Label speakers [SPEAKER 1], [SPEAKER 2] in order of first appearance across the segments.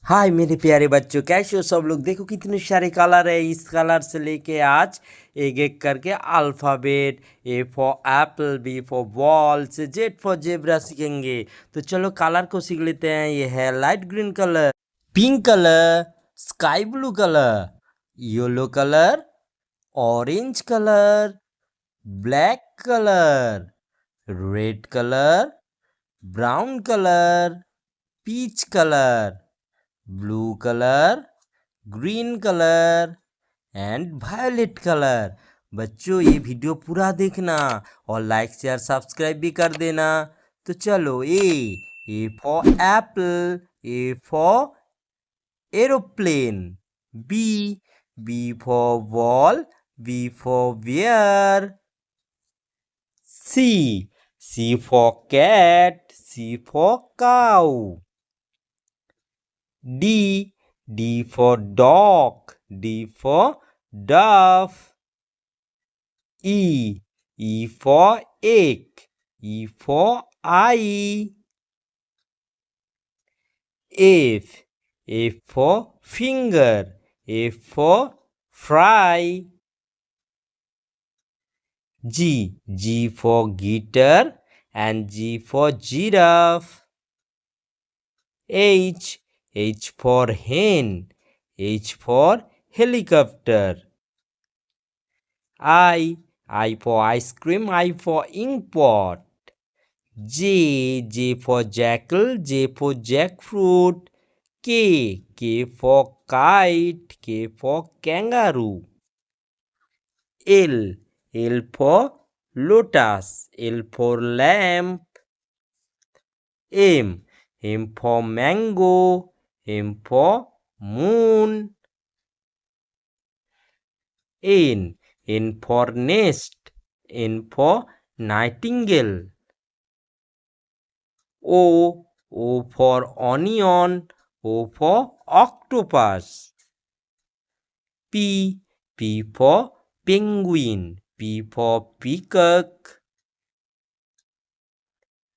[SPEAKER 1] हाय मेरे प्यारे बच्चों, कैसे हो सब लोग। देखो कितने सारे कलर है। इस कलर से लेके आज एक एक करके alphabet, A for apple, B for balls, Z for zebra सीखेंगे। तो चलो कलर को सीख लेते हैं। ये है light green colour, pink colour, sky blue colour, yellow colour, orange colour, black colour, red colour, brown colour, peach colour, blue colour, green colour and violet colour. बच्चों ये वीडियो पूरा देखना और लाइक शेयर सब्सक्राइब भी कर देना। तो चलो A for apple, A for aeroplane, B for ball, B for bear, C for cat, C for cow, D for dog, D for dove, E for egg, E for eye, F for finger, F for fry, G for guitar and G for giraffe, H for hen, H for helicopter, I for ice cream, I for ink pot, J for jackal, J for jackfruit, K for kite, K for kangaroo, L for lotus, L for lamp, M for mango, M for moon, N for nest, N for nightingale, O for onion, O for octopus, P for penguin, P for peacock,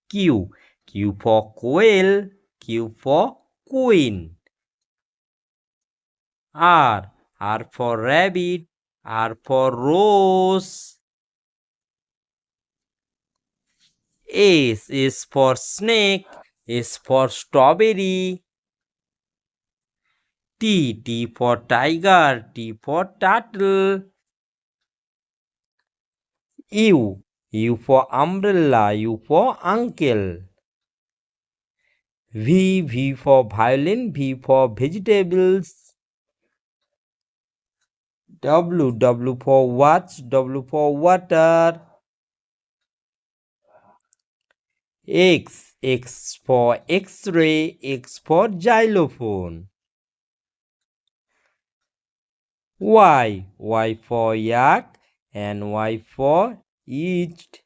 [SPEAKER 1] Q for quail, Q for queen, R for rabbit, R for rose, S is for snake, S for strawberry, T for tiger, T for turtle, U for umbrella, U for uncle, V for violin, V for vegetables, W for watch, W for water, X for X-ray, X for xylophone, Y for yak and Y for yeast,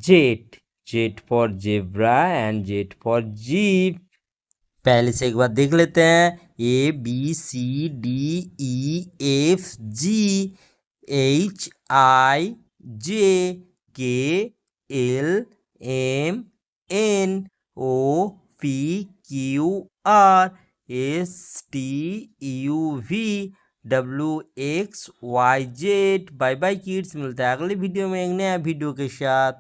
[SPEAKER 1] Z for zebra and Z for jeep। पहले से एक बार देख लेते हैं। ABCDEFGHIJKLMNOPQRSTUV WXYZ। Bye bye kids, मिलता है अगले video में एक नया वीडियो के साथ।